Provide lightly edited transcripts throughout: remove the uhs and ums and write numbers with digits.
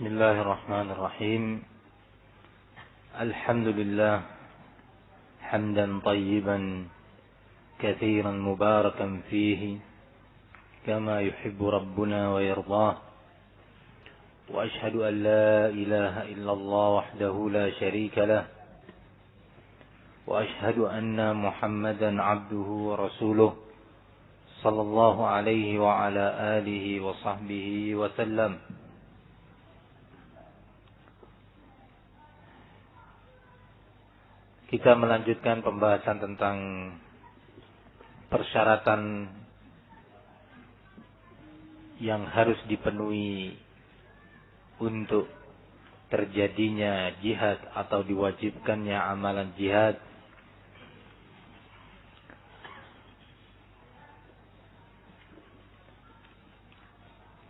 بسم الله الرحمن الرحيم. الحمد لله حمدا طيبا كثيرا مباركا فيه كما يحب ربنا ويرضاه، وأشهد أن لا إله إلا الله وحده لا شريك له، وأشهد أن محمدا عبده ورسوله صلى الله عليه وعلى آله وصحبه وسلم. Kita melanjutkan pembahasan tentang persyaratan yang harus dipenuhi untuk terjadinya jihad atau diwajibkannya amalan jihad.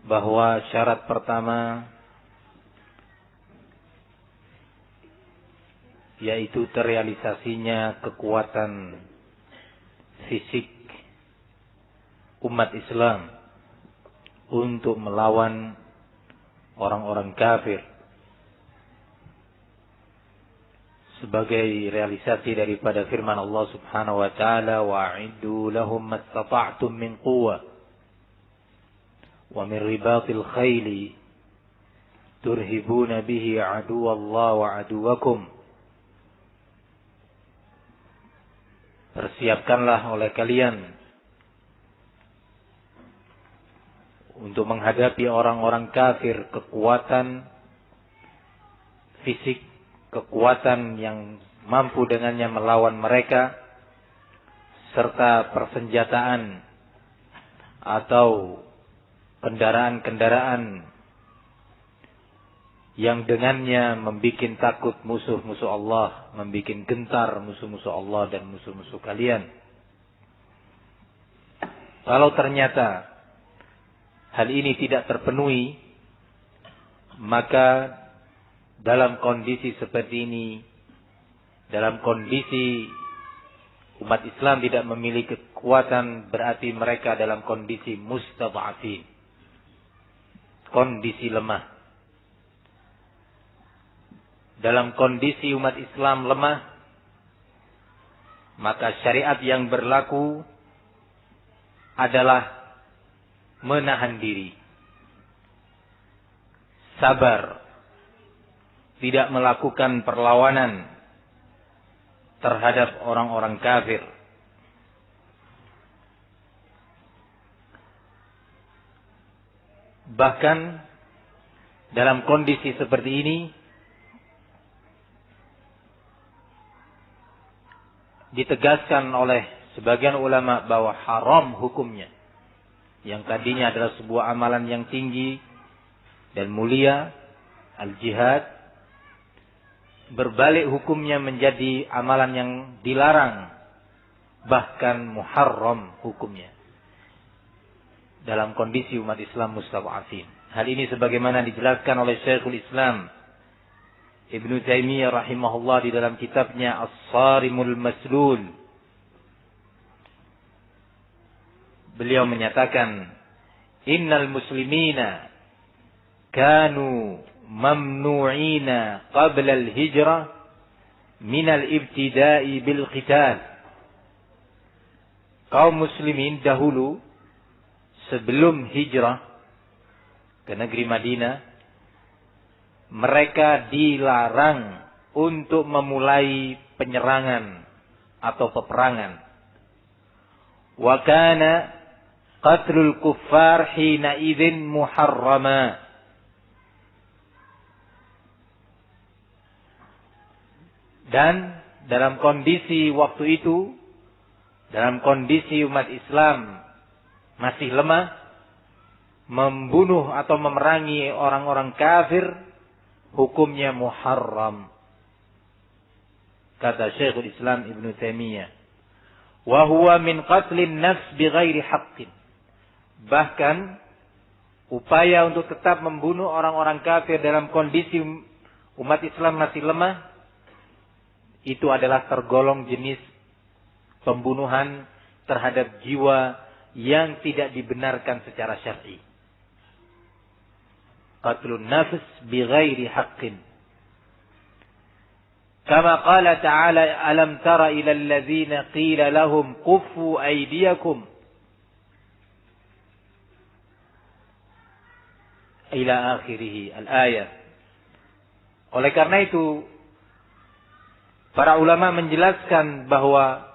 Bahwa syarat pertama yaitu terrealisasinya kekuatan fisik umat Islam untuk melawan orang-orang kafir, sebagai realisasi daripada firman Allah Subhanahu wa taala, wa'iddu lahum mastata'tum min quwwah wa min ribatil khayli turhibuna bihi aduwallahi wa aduwakum. Persiapkanlah oleh kalian untuk menghadapi orang-orang kafir kekuatan fisik, kekuatan yang mampu dengannya melawan mereka, serta persenjataan atau kendaraan-kendaraan yang dengannya membikin takut musuh-musuh Allah, membikin gentar musuh-musuh Allah dan musuh-musuh kalian. Kalau ternyata hal ini tidak terpenuhi, maka dalam kondisi seperti ini, dalam kondisi umat Islam tidak memiliki kekuatan, berarti mereka dalam kondisi mustad'afin, kondisi lemah. Dalam kondisi umat Islam lemah, maka syariat yang berlaku adalah menahan diri, sabar, tidak melakukan perlawanan terhadap orang-orang kafir. Bahkan dalam kondisi seperti ini, ditegaskan oleh sebagian ulama bahwa haram hukumnya, yang tadinya adalah sebuah amalan yang tinggi dan mulia, al-jihad, berbalik hukumnya menjadi amalan yang dilarang, bahkan muharram hukumnya dalam kondisi umat Islam mustad'afin. Hal ini sebagaimana dijelaskan oleh Syekhul Islam Ibnu Taimiyah rahimahullah di dalam kitabnya As-Sarimul Maslul. Beliau menyatakan, innal muslimina kanu mamnu'ina qabla al-hijrah min al-ibtida'i bil qital. Kaum muslimin dahulu sebelum hijrah ke negeri Madinah, mereka dilarang untuk memulai penyerangan atau peperangan. Wa kana qatlul kuffar hina idzin muharrama. Dan dalam kondisi waktu itu, dalam kondisi umat Islam masih lemah, membunuh atau memerangi orang-orang kafir hukumnya muharram, kata Syekhul Islam Ibnu Taimiyah. Wa huwa min qatlin nafs bighairi haqqin. Bahkan upaya untuk tetap membunuh orang-orang kafir dalam kondisi umat Islam masih lemah, itu adalah tergolong jenis pembunuhan terhadap jiwa yang tidak dibenarkan secara syar'i. qatlun nafs bighairi haqqin. Kama qala ta'ala alam tara ila alladzina qila lahum kuffu aydiyakum ila akhirih al-ayat. Oleh karena itu para ulama menjelaskan bahwa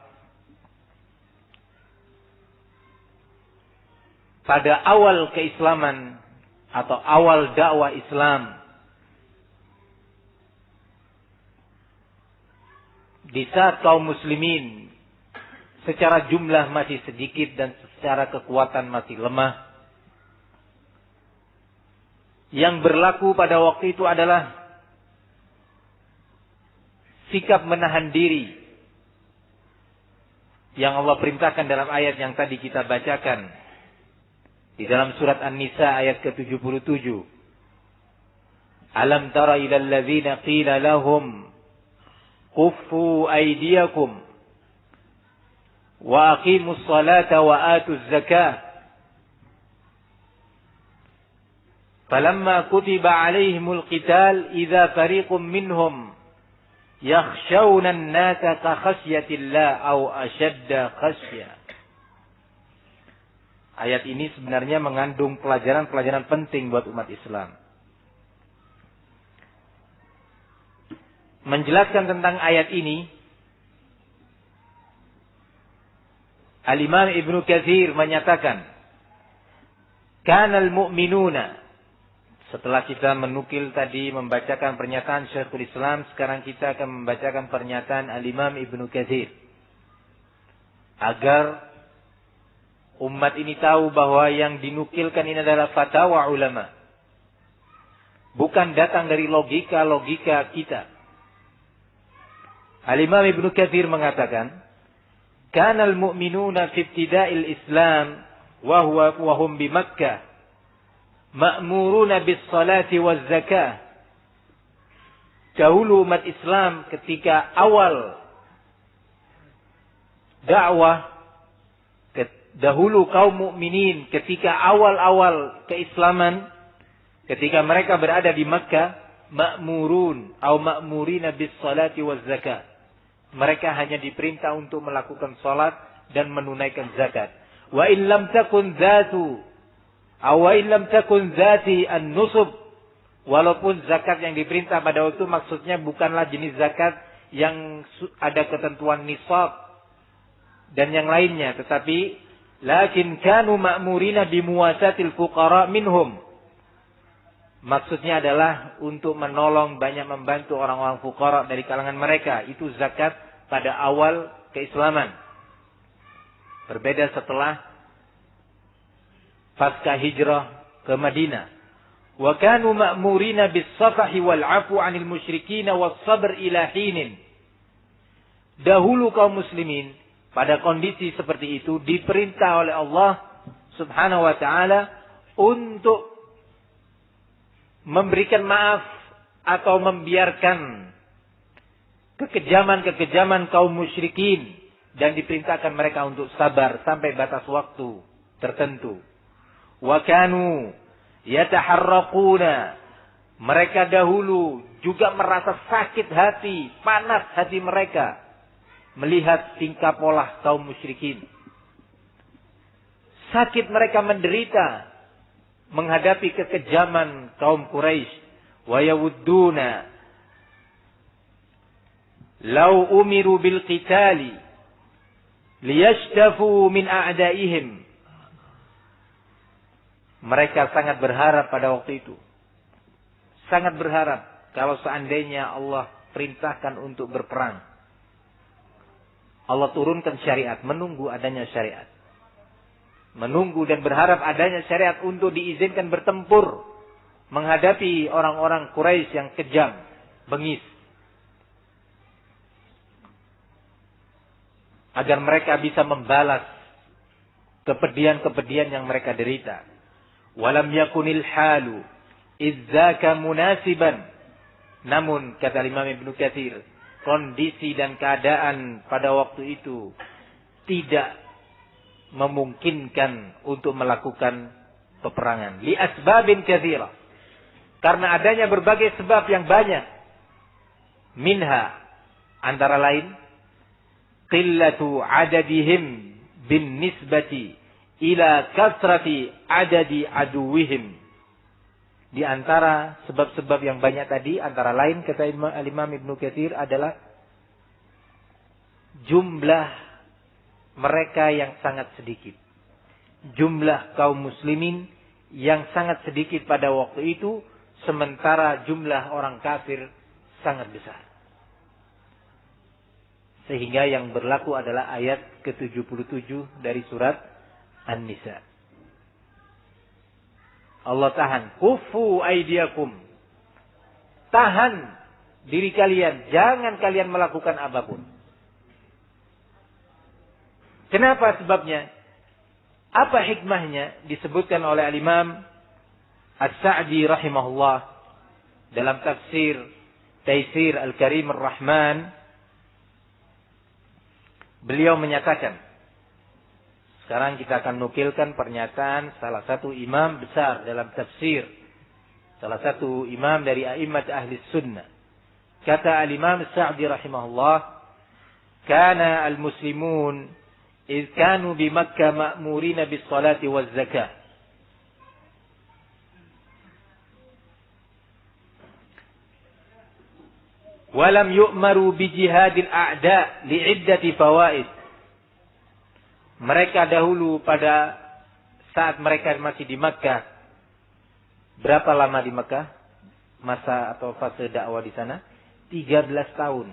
pada awal keislaman atau awal dakwah Islam, di saat kaum muslimin secara jumlah masih sedikit dan secara kekuatan masih lemah, yang berlaku pada waktu itu adalah sikap menahan diri yang Allah perintahkan dalam ayat yang tadi kita bacakan di dalam surat An-Nisa ayat ke-77. Alam tara ilal ladzina qila lahum kuffu aydiyakum wa aqimus salata wa atuz zakah falamma kutiba alaihimul qital idza fariqum minhum yakhshawna an-nasa ka khasyatillah aw ashadda khasyah. Ayat ini sebenarnya mengandung pelajaran-pelajaran penting buat umat Islam. Menjelaskan tentang ayat ini, Al-Imam Ibnu Katsir menyatakan, kanal mu'minuna. Setelah kita menukil tadi, membacakan pernyataan Syekhul Islam, sekarang kita akan membacakan pernyataan Al-Imam Ibnu Katsir. Agar umat ini tahu bahwa yang dinukilkan ini adalah fatwa ulama. Bukan datang dari logika-logika kita. Al-Imam Ibnu Katsir mengatakan, kanal mu'minuna fi ibtida'il Islam wa hum bi Makkah ma'muruna bis salati waz zakah. Dahulu umat Islam ketika awal dakwah, dahulu kaum mukminin ketika awal-awal keislaman, ketika mereka berada di Makkah, ma'murun atau ma'murina bis salati waz zakah. Mereka hanya diperintah untuk melakukan salat dan menunaikan zakat. Wa in lam takun zati an-nusub. Walaupun zakat yang diperintah pada waktu maksudnya bukanlah jenis zakat yang ada ketentuan nisab dan yang lainnya, tetapi lakin kanu ma'murina bimuwasatil fuqara minhum. Maksudnya adalah untuk menolong, banyak membantu orang-orang fuqara dari kalangan mereka. Itu zakat pada awal keislaman. Berbeda setelah pasca hijrah ke Madinah. Wa kanu ma'murina bis-safahi wal 'afwi 'anil musyrikin was-sabr ila hinin. Dahulu kaum muslimin pada kondisi seperti itu diperintah oleh Allah Subhanahu wa taala untuk memberikan maaf atau membiarkan kekejaman-kekejaman kaum musyrikin dan diperintahkan mereka untuk sabar sampai batas waktu tertentu. Wa kanu yataharraquna. Mereka dahulu juga merasa sakit hati, panas hati mereka melihat tingkah pola kaum musyrikin. Sakit mereka menderita menghadapi kekejaman kaum Quraisy. Wa yawudduna law umiru bil qitali liyashtafu min a'daihim. Mereka sangat berharap pada waktu itu. Sangat berharap kalau seandainya Allah perintahkan untuk berperang. Allah turunkan syariat, menunggu adanya syariat. Menunggu dan berharap adanya syariat untuk diizinkan bertempur menghadapi orang-orang Quraisy yang kejam, bengis. Agar mereka bisa membalas kepedihan-kepedihan yang mereka derita. Walam yakunil halu idzaka munasiban. Namun kata Imam Ibnu Katsir, kondisi dan keadaan pada waktu itu tidak memungkinkan untuk melakukan peperangan. Li asbabin katsira. Karena adanya berbagai sebab yang banyak. Minha, antara lain, qillatu adadihim bin nisbati ila kasrati adadi aduwihim. Di antara sebab-sebab yang banyak tadi, antara lain kata Imam Ibnu Katsir adalah jumlah mereka yang sangat sedikit. Jumlah kaum muslimin yang sangat sedikit pada waktu itu, sementara jumlah orang kafir sangat besar. Sehingga yang berlaku adalah ayat ke-77 dari surat An-Nisa. Allah tahan. Kufu aidiakum. Tahan diri kalian. Jangan kalian melakukan apapun. Kenapa sebabnya? Apa hikmahnya? Disebutkan oleh Al-Imam As-Sa'di rahimahullah dalam tafsir Taisir Al-Karim Ar-Rahman. Beliau menyatakan, sekarang kita akan nukilkan pernyataan salah satu imam besar dalam tafsir, salah satu imam dari a'immat ahli sunnah. Kata al-Imam As-Sa'di rahimahullah, kana al-muslimun idh kanu bi Makkah ma'murina bis salati waz zakah. Walam yu'maru bi jihadil a'da li'iddati fawaid. Mereka dahulu pada saat mereka masih di Makkah. Berapa lama di Makkah? Masa atau fase dakwah di sana? 13 tahun.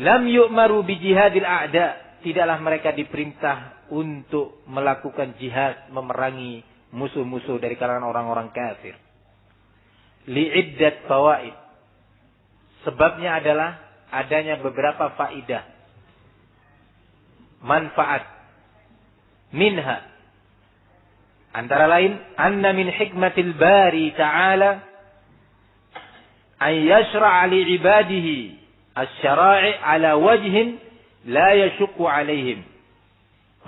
Lam yu'maru bi jihadil a'da. Tidaklah mereka diperintah untuk melakukan jihad, memerangi musuh-musuh dari kalangan orang-orang kafir. Li'iddat fawaid. Sebabnya adalah adanya beberapa faidah, manfaat. Minha, antara lain, anna min hikmatil bari ta'ala an yashra'a li'ibadihi asy-syara'i' ala wajhin la yashukku alaihim.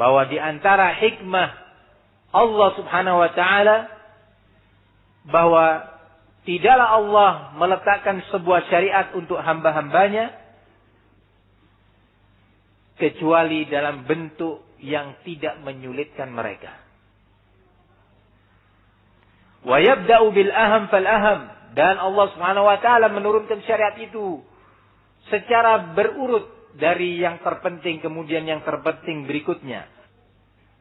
Bahwa di antara hikmah Allah subhanahu wa ta'ala, bahwa tidaklah Allah meletakkan sebuah syariat untuk hamba-hambanya kecuali dalam bentuk yang tidak menyulitkan mereka. Wa yabda'u bil aham fal aham. Dan Allah Subhanahu wa taala menurunkan syariat itu secara berurut dari yang terpenting kemudian yang terpenting berikutnya.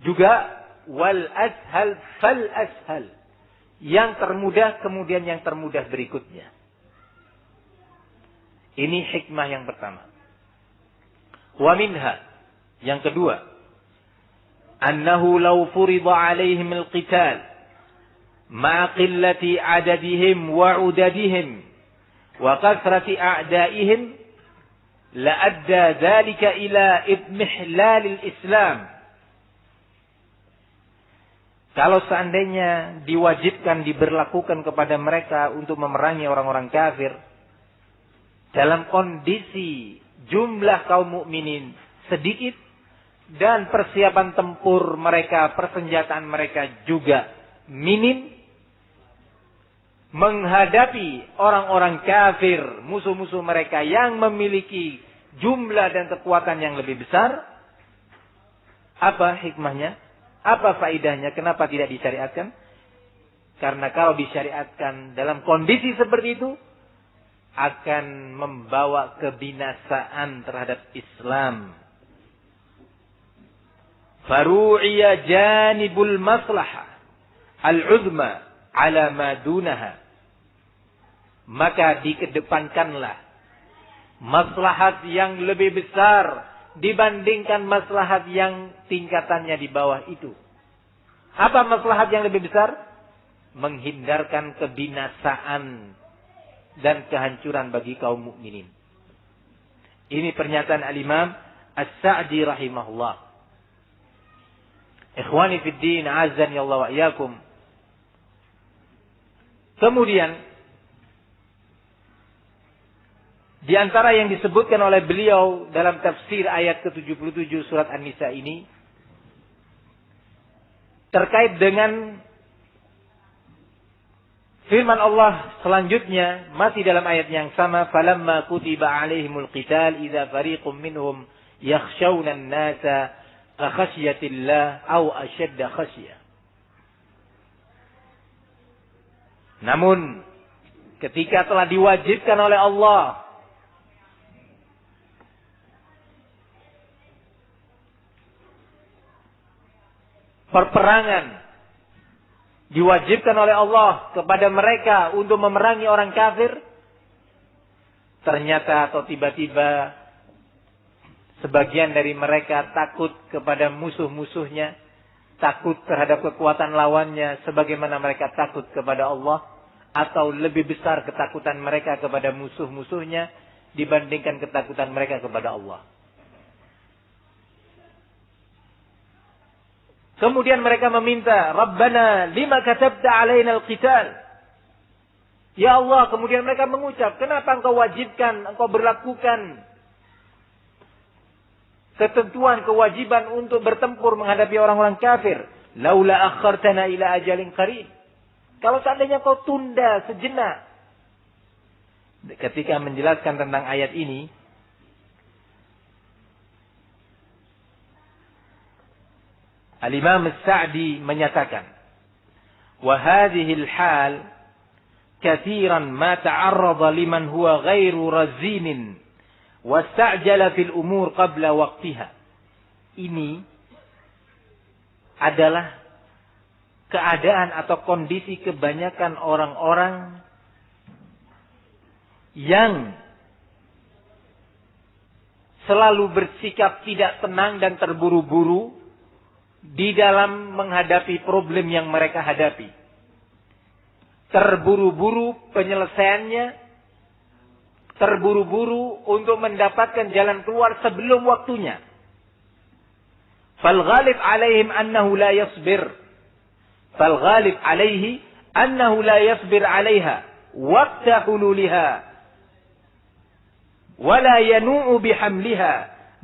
Juga wal ashal fal ashal. Yang termudah kemudian yang termudah berikutnya. Ini hikmah yang pertama. Wa minha, yang kedua, annahu law furida alaihim al-qital ma'a qillati adadihim wa udadihim wa kasrati a'daihim la adda dhalika ila idmihlal al-islam. Kalau seandainya diwajibkan, diberlakukan kepada mereka untuk memerangi orang-orang kafir dalam kondisi jumlah kaum mukminin sedikit dan persiapan tempur mereka, persenjataan mereka juga minim, menghadapi orang-orang kafir, musuh-musuh mereka yang memiliki jumlah dan kekuatan yang lebih besar, apa hikmahnya? Apa faidahnya? Kenapa tidak disyariatkan? Karena kalau disyariatkan dalam kondisi seperti itu, akan membawa kebinasaan terhadap Islam. Faru'iya janibul maslahah al-uzma ala ma dunaha. Maka dikedepankanlah maslahat yang lebih besar dibandingkan maslahat yang tingkatannya di bawah itu. Apa maslahat yang lebih besar? Menghindarkan kebinasaan dan kehancuran bagi kaum mukminin. Ini pernyataan Al-Imam As-Sa'di rahimahullah. Ikhwani fid din, azani Allah wa iyyakum. Kemudian di antara yang disebutkan oleh beliau dalam tafsir ayat ke-77 surat An-Nisa ini terkait dengan Firman Allah selanjutnya masih dalam ayat yang sama, falamma kutiba alaihimul qital idza fariqum minhum yakhshawna an-nasa ka khasyatillah aw ashadda khasyah. Namun ketika telah diwajibkan oleh Allah perperangan, diwajibkan oleh Allah kepada mereka untuk memerangi orang kafir, ternyata atau tiba-tiba sebagian dari mereka takut kepada musuh-musuhnya, takut terhadap kekuatan lawannya sebagaimana mereka takut kepada Allah, atau lebih besar ketakutan mereka kepada musuh-musuhnya dibandingkan ketakutan mereka kepada Allah. Kemudian mereka meminta, Rabbana lima katabta alaina al-qital. Ya Allah, kemudian mereka mengucap, kenapa engkau wajibkan, engkau berlakukan ketentuan kewajiban untuk bertempur menghadapi orang-orang kafir. Laula akhartana ila ajalin qarib. Kalau seandainya kau tunda sejenak. Ketika menjelaskan tentang ayat ini, Al-Imam As-Sa'di menyatakan, wa hadhil hal kathiran ma ta'arrada liman huwa ghairu razinin wasta'jala fil umur qabla waqtiha. Ini adalah keadaan atau kondisi kebanyakan orang-orang yang selalu bersikap tidak tenang dan terburu-buru di dalam menghadapi problem yang mereka hadapi. Terburu-buru penyelesaiannya, terburu-buru untuk mendapatkan jalan keluar sebelum waktunya. Fal ghalib alaihim annahu la yasbir. Fal ghalib alaihi annahu la yasbir alaiha waqta hululiha wa la yanu'u bihamliha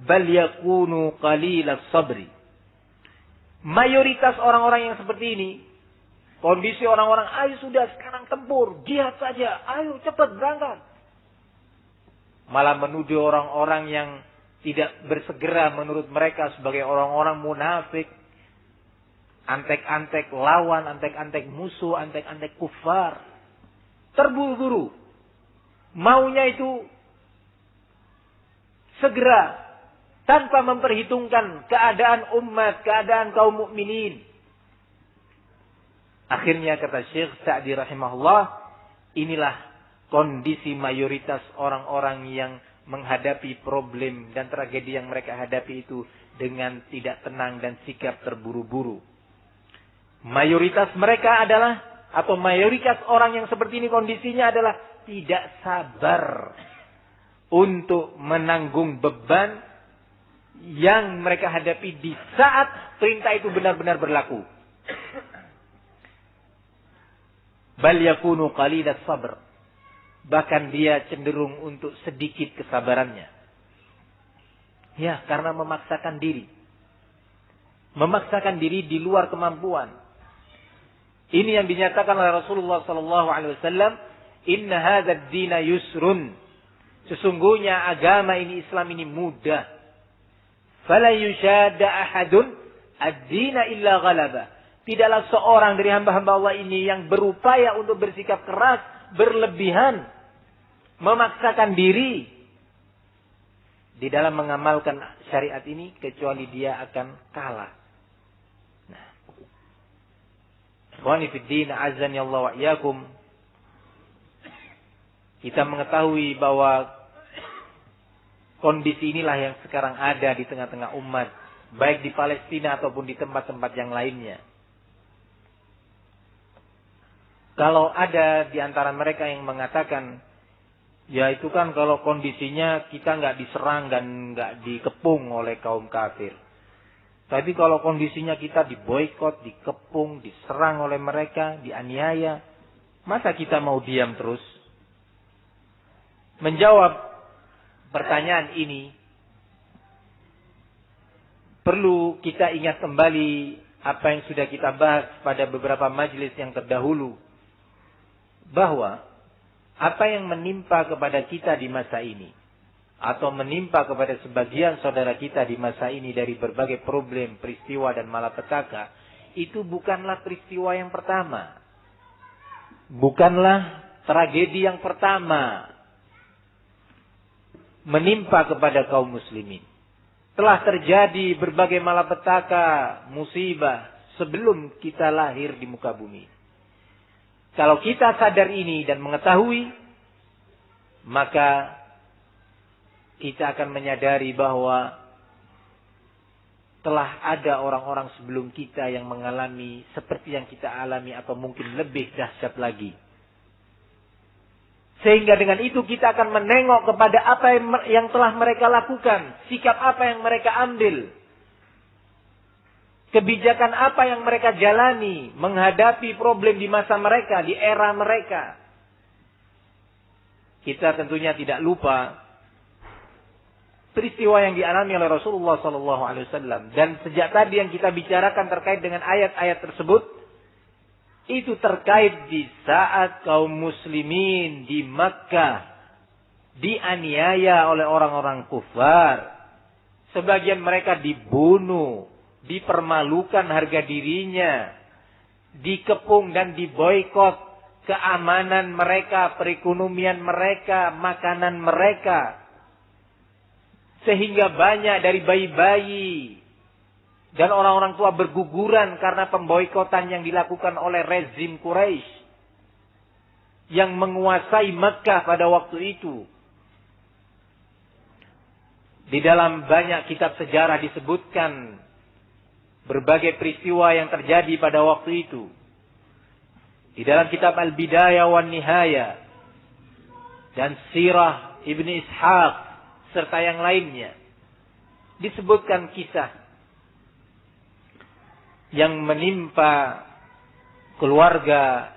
bal yakunu qalilas sabri. Mayoritas orang-orang yang seperti ini, kondisi orang-orang, ayo sudah sekarang tempur, jihad saja, ayo cepat berangkat. Malah menuduh orang-orang yang tidak bersegera menurut mereka sebagai orang-orang munafik, antek-antek lawan, antek-antek musuh, antek-antek kufar. Terburu-buru. Maunya itu segera, tanpa memperhitungkan keadaan umat, keadaan kaum mukminin. Akhirnya kata Syekh Sa'di rahimahullah, inilah kondisi mayoritas orang-orang yang menghadapi problem dan tragedi yang mereka hadapi itu dengan tidak tenang dan sikap terburu-buru. Mayoritas mereka adalah, atau mayoritas orang yang seperti ini kondisinya adalah tidak sabar untuk menanggung beban yang mereka hadapi di saat perintah itu benar-benar berlaku. Bal yakunu qalilas sabr. Bahkan dia cenderung untuk sedikit kesabarannya. Ya, karena memaksakan diri. Memaksakan diri di luar kemampuan. Ini yang dinyatakan oleh Rasulullah SAW. Inna hadzal dina yusrun. Sesungguhnya agama ini, Islam ini mudah. Fala yushadda ahadun ad-dina illa ghalaba. Tidaklah seorang dari hamba-hamba Allah ini yang berupaya untuk bersikap keras, berlebihan, memaksakan diri di dalam mengamalkan syariat ini, kecuali dia akan kalah. Nah, ikhwani fid din, azan ya Allah wa iyyakum. Kita mengetahui bahwa kondisi inilah yang sekarang ada di tengah-tengah umat, baik di Palestina ataupun di tempat-tempat yang lainnya. Kalau ada di antara mereka yang mengatakan, ya itu kan kalau kondisinya kita nggak diserang dan nggak dikepung oleh kaum kafir. Tapi kalau kondisinya kita diboikot, dikepung, diserang oleh mereka, dianiaya, masa kita mau diam terus? Menjawab pertanyaan ini, perlu kita ingat kembali apa yang sudah kita bahas pada beberapa majelis yang terdahulu. bahwa apa yang menimpa kepada kita di masa ini, atau menimpa kepada sebagian saudara kita di masa ini dari berbagai problem, peristiwa dan malapetaka, itu bukanlah peristiwa yang pertama. Bukanlah tragedi yang pertama menimpa kepada kaum muslimin. Telah terjadi berbagai malapetaka, musibah sebelum kita lahir di muka bumi. Kalau kita sadar ini dan mengetahui, maka kita akan menyadari bahwa telah ada orang-orang sebelum kita yang mengalami seperti yang kita alami atau mungkin lebih dahsyat lagi. Sehingga dengan itu kita akan menengok kepada apa yang telah mereka lakukan, sikap apa yang mereka ambil, kebijakan apa yang mereka jalani menghadapi problem di masa mereka, di era mereka. Kita tentunya tidak lupa peristiwa yang dialami oleh Rasulullah SAW. Dan sejak tadi yang kita bicarakan terkait dengan ayat-ayat tersebut, itu terkait di saat kaum muslimin di Makkah dianiaya oleh orang-orang kufar. Sebagian mereka dibunuh, dipermalukan harga dirinya, dikepung dan diboikot keamanan mereka, perekonomian mereka, makanan mereka. Sehingga banyak dari bayi-bayi dan orang-orang tua berguguran karena pemboikotan yang dilakukan oleh rezim Quraisy yang menguasai Mekah pada waktu itu. Di dalam banyak kitab sejarah disebutkan berbagai peristiwa yang terjadi pada waktu itu. Di dalam kitab Al-Bidayah wan Nihayah dan Sirah Ibni Ishaq serta yang lainnya disebutkan kisah yang menimpa keluarga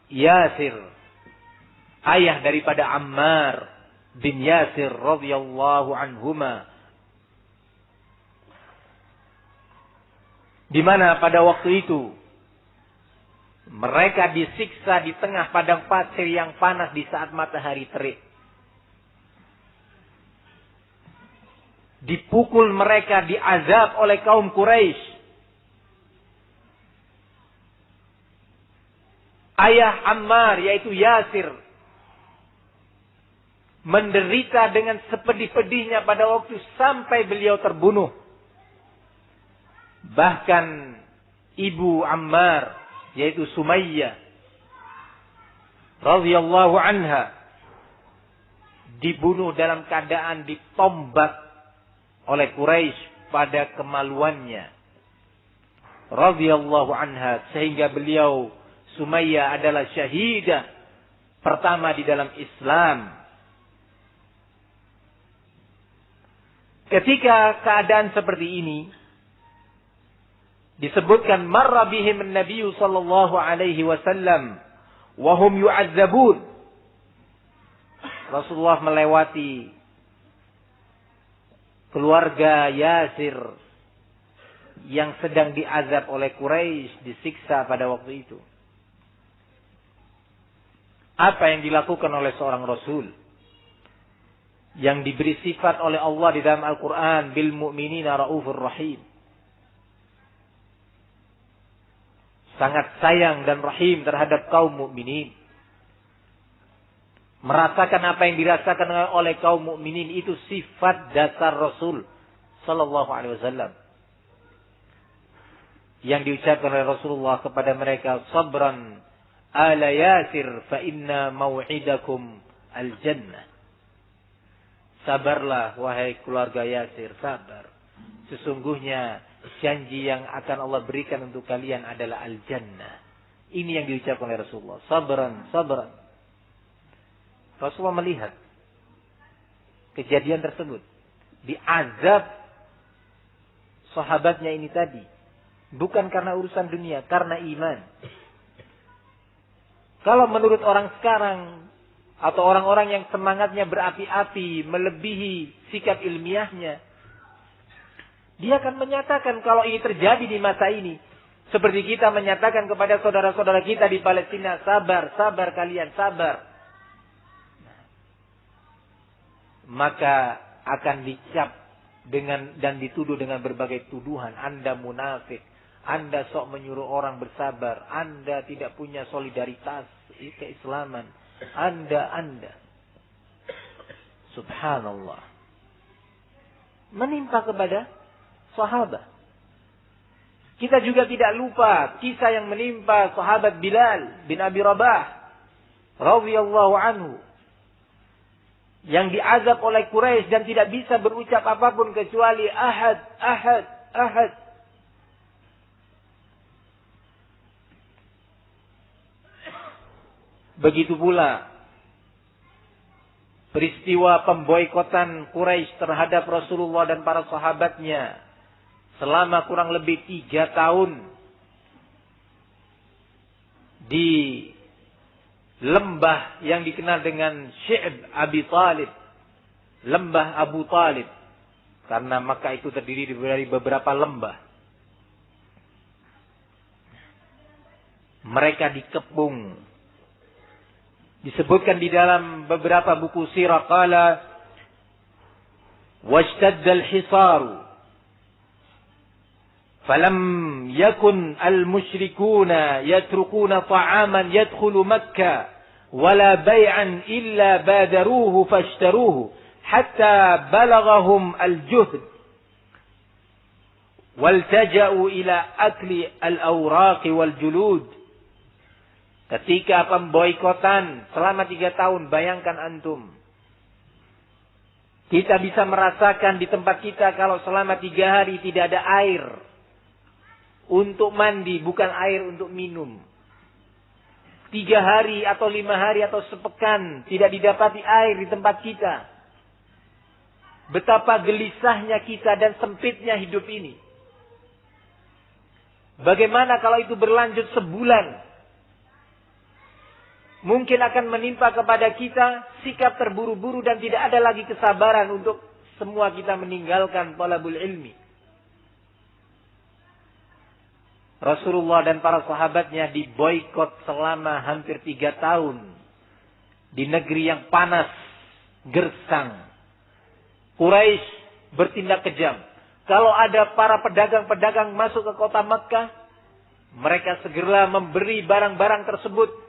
Yasir, ayah daripada Ammar bin Yasir radhiyallahu anhuma, di mana pada waktu itu mereka disiksa di tengah padang pasir yang panas di saat matahari terik. Dipukul mereka, diazab oleh kaum Quraisy. Ayah Ammar yaitu Yasir menderita dengan sepedih-pedihnya pada waktu sampai beliau terbunuh. Bahkan ibu Ammar yaitu Sumayyah radhiyallahu anha dibunuh dalam keadaan ditombak oleh Quraisy pada kemaluannya radhiyallahu anha, sehingga beliau Sumayyah adalah syahidah pertama di dalam Islam. Ketika keadaan seperti ini disebutkan marra bihim an-nabiy sallallahu alaihi wasallam wa hum yu'adzabun. Rasulullah melewati keluarga Yasir yang sedang diazab oleh Quraisy, disiksa pada waktu itu. Apa yang dilakukan oleh seorang Rasul yang diberi sifat oleh Allah di dalam Al-Quran, bil mu'minina raufur rahim, sangat sayang dan rahim terhadap kaum mukminin. Merasakan apa yang dirasakan oleh kaum mukminin itu sifat dasar Rasul sallallahu alaihi wasallam yang diucapkan oleh Rasulullah kepada mereka, sabran ala Yasir fa inna mau'idakum al-jannah. Sabarlah wahai keluarga Yasir, sabar. Sesungguhnya janji yang akan Allah berikan untuk kalian adalah al-jannah. Ini yang diucapkan oleh Rasulullah. Sabran, sabran. Rasulullah melihat kejadian tersebut. Diazab sahabatnya ini tadi. Bukan karena urusan dunia, karena iman. Kalau menurut orang sekarang, atau orang-orang yang semangatnya berapi-api, melebihi sikap ilmiahnya, dia akan menyatakan kalau ini terjadi di masa ini, Seperti kita menyatakan kepada saudara-saudara kita di Palestina, sabar, sabar kalian, sabar. Maka akan dicap dan dituduh dengan berbagai tuduhan. Anda munafik, Anda sok menyuruh orang bersabar, Anda tidak punya solidaritas keislaman, Anda. Subhanallah. Menimpa kepada sahabat. Kita juga tidak lupa kisah yang menimpa sahabat Bilal bin Abi Rabah radhiyallahu anhu, yang diazab oleh Quraisy dan tidak bisa berucap apapun kecuali ahad, ahad, ahad. Begitu pula peristiwa pemboikotan Quraisy terhadap Rasulullah dan para sahabatnya selama kurang lebih 3 tahun di lembah yang dikenal dengan Syi'b Abi Talib, lembah Abu Talib, karena Makkah itu terdiri dari beberapa lembah. Mereka dikepung. Disebutkan di dalam beberapa buku sirah, qala washtadda al-hisaru falam yakun al-musyrikuna yatrukuna ta'aman yadkhulu Makkah wala bay'an illa badaruhu fashtaruhu hatta balaghahum al-juhd waltaja'u ila akli al-awraq wal-julud. Ketika pemboikotan selama 3 tahun, bayangkan antum, kita bisa merasakan di tempat kita kalau selama 3 hari tidak ada air untuk mandi, bukan air untuk minum. 3 hari atau 5 hari atau sepekan tidak didapati air di tempat kita. Betapa gelisahnya kita dan sempitnya hidup ini. Bagaimana kalau itu berlanjut sebulan? Mungkin akan menimpa kepada kita sikap terburu-buru dan tidak ada lagi kesabaran untuk semua kita meninggalkan talabul ilmi. Rasulullah dan para sahabatnya diboikot selama hampir 3 tahun. Di negeri yang panas, gersang. Quraisy bertindak kejam. Kalau ada para pedagang-pedagang masuk ke kota Makkah, mereka segera memberi barang-barang tersebut.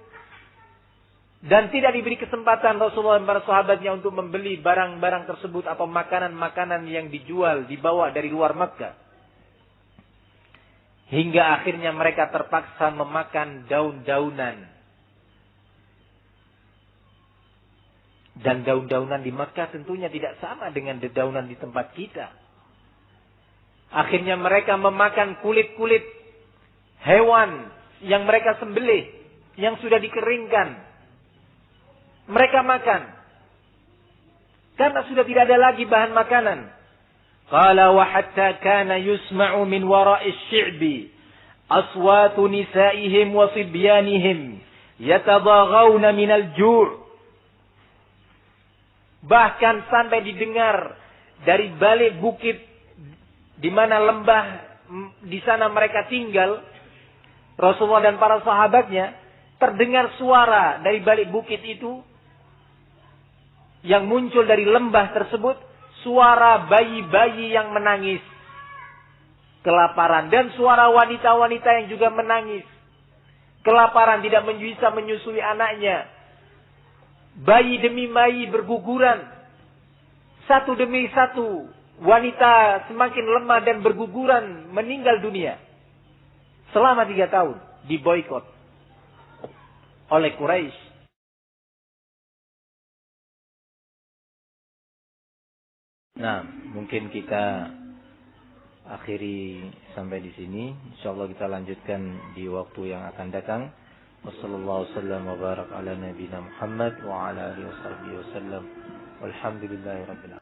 Dan tidak diberi kesempatan Rasulullah dan para sahabatnya untuk membeli barang-barang tersebut atau makanan-makanan yang dijual, dibawa dari luar Makkah. Hingga akhirnya mereka terpaksa memakan daun-daunan. Dan daun-daunan di Makkah tentunya tidak sama dengan dedaunan di tempat kita. Akhirnya mereka memakan kulit-kulit hewan yang mereka sembelih, yang sudah dikeringkan. Mereka makan. Karena sudah tidak ada lagi bahan makanan. Qala wa hatta kana yusma'u min wara'i asy-syi'bi aswatu nisa'ihim wa sibyanihim yatadaghawna min al-ju'. Bahkan sampai didengar dari balik bukit di mana lembah di sana mereka tinggal, Rasulullah dan para sahabatnya, terdengar suara dari balik bukit itu yang muncul dari lembah tersebut, suara bayi-bayi yang menangis kelaparan dan suara wanita-wanita yang juga menangis kelaparan, tidak bisa menyusui anaknya. Bayi demi bayi berguguran, satu demi satu wanita semakin lemah dan berguguran meninggal dunia. Selama 3 tahun diboikot oleh Quraisy. Nah, mungkin kita akhiri sampai di sini. Insyaallah kita lanjutkan di waktu yang akan datang. Wassallallahu wasallam wa barak ala nabiyina Muhammad wa ala alihi wasallam. Walhamdulillahirabbil alamin.